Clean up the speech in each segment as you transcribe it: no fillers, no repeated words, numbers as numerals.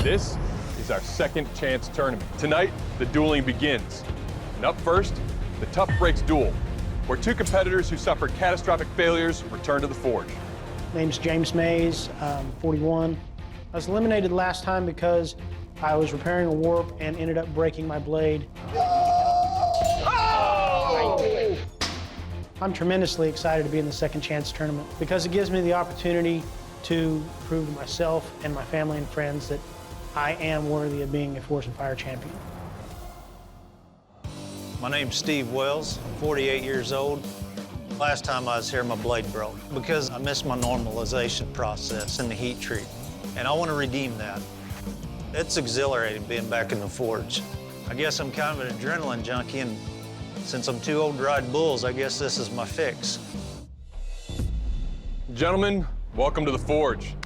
This is our second chance tournament. Tonight, the dueling begins. And up first, the Tough Breaks Duel, where two competitors who suffered catastrophic failures return to the Forge. Name's James Mays, 41. I was eliminated last time because I was repairing a warp and ended up breaking my blade. I'm tremendously excited to be in the second chance tournament because it gives me the opportunity to prove to myself and my family and friends that I am worthy of being a Forged in Fire champion. My name's Steve Wells, I'm 48 years old. Last time I was here, my blade broke because I missed my normalization process in the heat treat, and I want to redeem that. It's exhilarating being back in the Forge. I guess I'm kind of an adrenaline junkie, and since I'm too old to ride bulls, I guess this is my fix. Gentlemen, welcome to the Forge.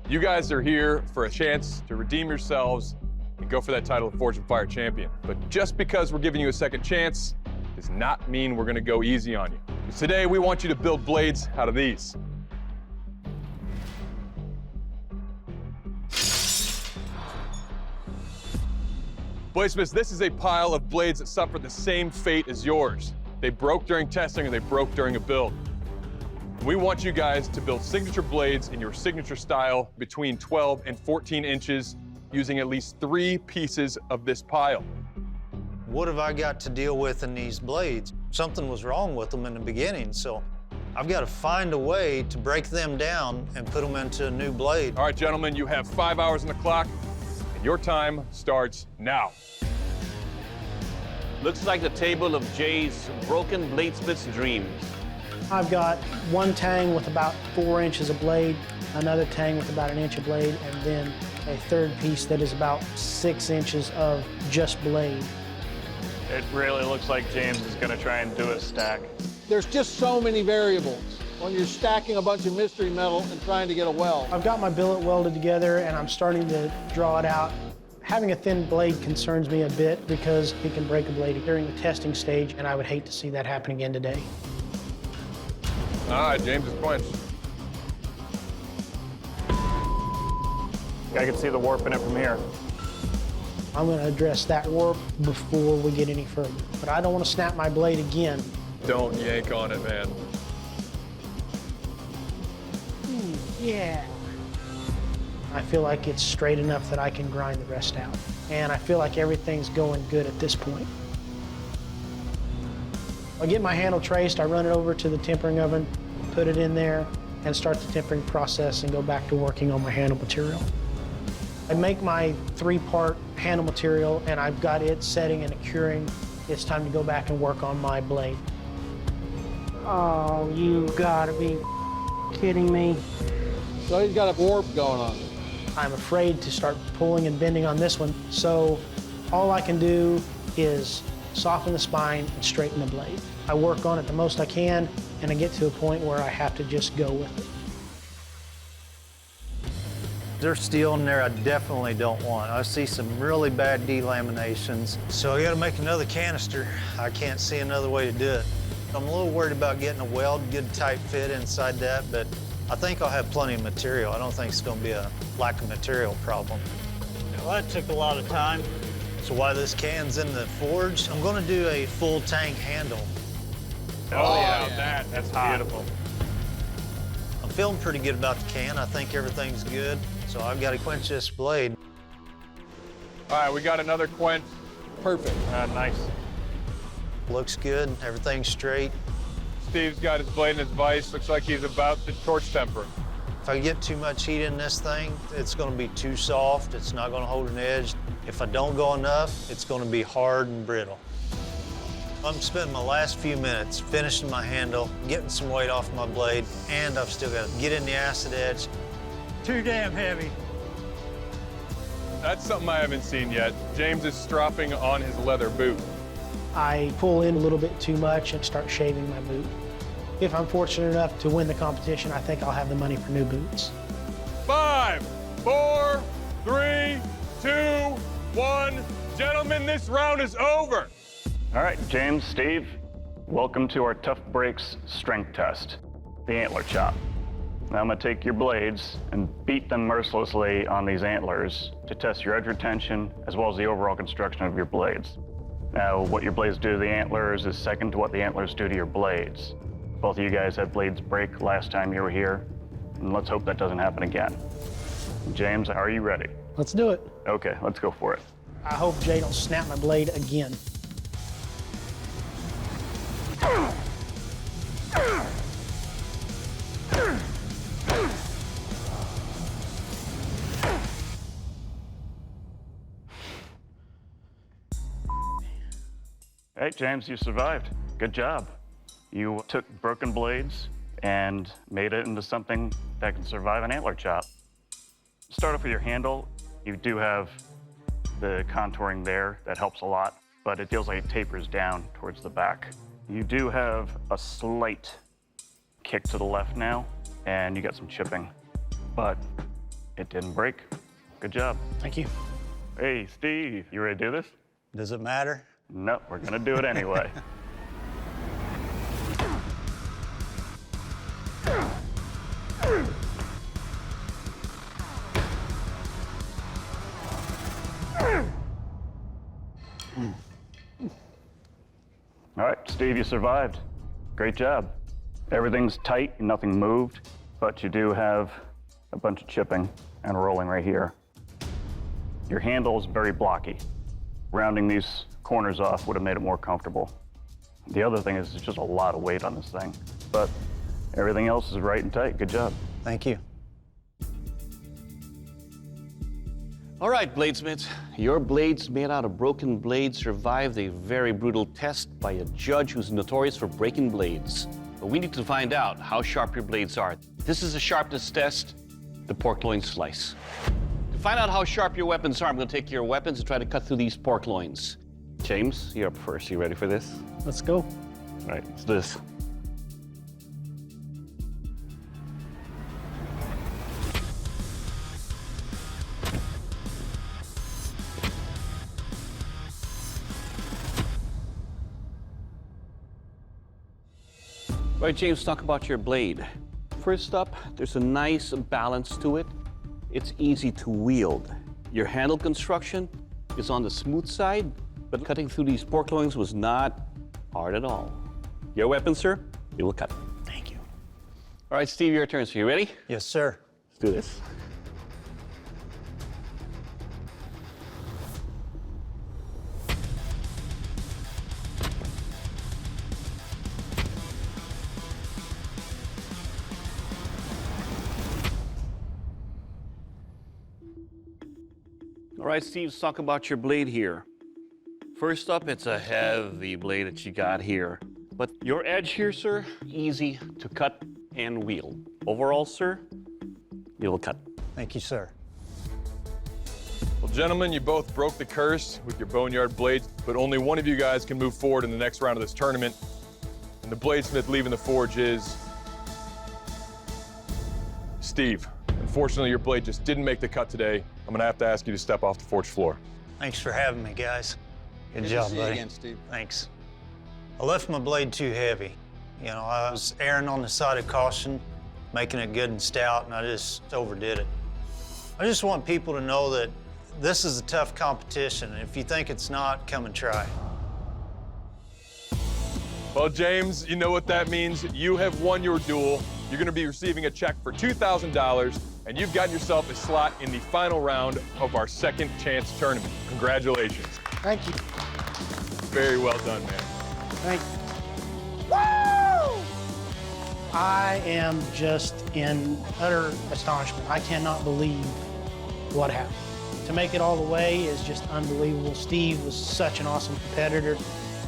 You guys are here for a chance to redeem yourselves and go for that title of Forged in Fire champion. But just because we're giving you a second chance does not mean we're gonna go easy on you. Because today, we want you to build blades out of these. Bladesmiths, this is a pile of blades that suffered the same fate as yours. They broke during testing or they broke during a build. We want you guys to build signature blades in your signature style between 12 and 14 inches using at least 3 pieces of this pile. What have I got to deal with in these blades? Something was wrong with them in the beginning, so I've got to find a way to break them down and put them into a new blade. All right, gentlemen, you have 5 hours on the clock, and your time starts now. Looks like the table of Jay's broken bladesmith's dreams. I've got one tang with about 4 inches of blade, another tang with about 1 inch of blade, and then a third piece that is about 6 inches of just blade. It really looks like James is going to try and do a stack. There's just so many variables when you're stacking a bunch of mystery metal and trying to get a weld. I've got my billet welded together and I'm starting to draw it out. Having a thin blade concerns me a bit because it can break a blade during the testing stage, and I would hate to see that happen again today. All right, James is quenched. I can see the warp in it from here. I'm going to address that warp before we get any further. But I don't want to snap my blade again. Don't yank on it, man. Yeah. I feel like it's straight enough that I can grind the rest out. And I feel like everything's going good at this point. I get my handle traced, I run it over to the tempering oven, put it in there, and start the tempering process and go back to working on my handle material. I make my 3-part handle material and I've got it setting and curing. It's time to go back and work on my blade. Oh, you gotta be kidding me. So he's got a warp going on. I'm afraid to start pulling and bending on this one, so all I can do is soften the spine and straighten the blade. I work on it the most I can, and I get to a point where I have to just go with it. There's steel in there I definitely don't want. I see some really bad delaminations, so I got to make another canister. I can't see another way to do it. I'm a little worried about getting a weld, good tight fit inside that, but I think I'll have plenty of material. I don't think it's going to be a lack of material problem. Well, that took a lot of time. So while this can's in the Forge, I'm going to do a full tang handle. Oh yeah, that's beautiful. I'm feeling pretty good about the can. I think everything's good, so I've got to quench this blade. All right, we got another quench. Perfect. Nice. Looks good, everything's straight. Steve's got his blade in his vise. Looks like he's about to torch temper. If I get too much heat in this thing, it's going to be too soft. It's not going to hold an edge. If I don't go enough, it's going to be hard and brittle. I'm spending my last few minutes finishing my handle, getting some weight off my blade, and I've still got to get in the acid edge. Too damn heavy. That's something I haven't seen yet. James is stropping on his leather boot. I pull in a little bit too much and start shaving my boot. If I'm fortunate enough to win the competition, I think I'll have the money for new boots. 5, 4, 3, 2, 1. Gentlemen, this round is over. All right, James, Steve, welcome to our Tough Breaks strength test, the antler chop. Now I'm gonna take your blades and beat them mercilessly on these antlers to test your edge retention as well as the overall construction of your blades. Now, what your blades do to the antlers is second to what the antlers do to your blades. Both of you guys had blades break last time you were here, and let's hope that doesn't happen again. James, are you ready? Let's do it. Okay, let's go for it. I hope Jay don't snap my blade again. Hey, James, you survived. Good job. You took broken blades and made it into something that can survive an antler chop. Start off with your handle. You do have the contouring there. That helps a lot, but it feels like it tapers down towards the back. You do have a slight kick to the left now, and you got some chipping, but it didn't break. Good job. Thank you. Hey, Steve, you ready to do this? Does it matter? No, we're gonna do it anyway. All right, Steve, you survived. Great job. Everything's tight, nothing moved, but you do have a bunch of chipping and rolling right here. Your handle is very blocky. Rounding these corners off would have made it more comfortable. The other thing is there's just a lot of weight on this thing, but everything else is right and tight. Good job. Thank you. All right, bladesmiths, your blades made out of broken blades survived a very brutal test by a judge who's notorious for breaking blades. But we need to find out how sharp your blades are. This is a sharpness test, the pork loin slice. To find out how sharp your weapons are, I'm going to take your weapons and try to cut through these pork loins. James, you're up first. You ready for this? Let's go. All right, let's do this. All right, James, talk about your blade. First up, there's a nice balance to it. It's easy to wield. Your handle construction is on the smooth side, but cutting through these pork loins was not hard at all. Your weapon, sir, it will cut. Thank you. All right, Steve, your turn. So you ready? Yes, sir. Let's do this. All right, Steve, let's talk about your blade here. First up, it's a heavy blade that you got here. But your edge here, sir, easy to cut and wield. Overall, sir, you will cut. Thank you, sir. Well, gentlemen, you both broke the curse with your boneyard blades, but only one of you guys can move forward in the next round of this tournament. And the bladesmith leaving the forge is Steve. Unfortunately, your blade just didn't make the cut today. I'm gonna have to ask you to step off the forge floor. Thanks for having me, guys. Good Good job, to see you buddy. again, Steve. Thanks. I left my blade too heavy. You know, I was erring on the side of caution, making it good and stout, and I just overdid it. I just want people to know that this is a tough competition, and if you think it's not, come and try. Well, James, you know what that means. You have won your duel. You're gonna be receiving a check for $2,000, and you've gotten yourself a slot in the final round of our second chance tournament. Congratulations. Thank you. Very well done, man. Thank you. Woo! I am just in utter astonishment. I cannot believe what happened. To make it all the way is just unbelievable. Steve was such an awesome competitor.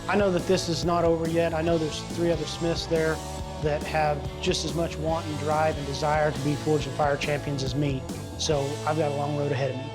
I know that this is not over yet. I know there's 3 other Smiths there that have just as much want and drive and desire to be Forged in Fire champions as me. So I've got a long road ahead of me.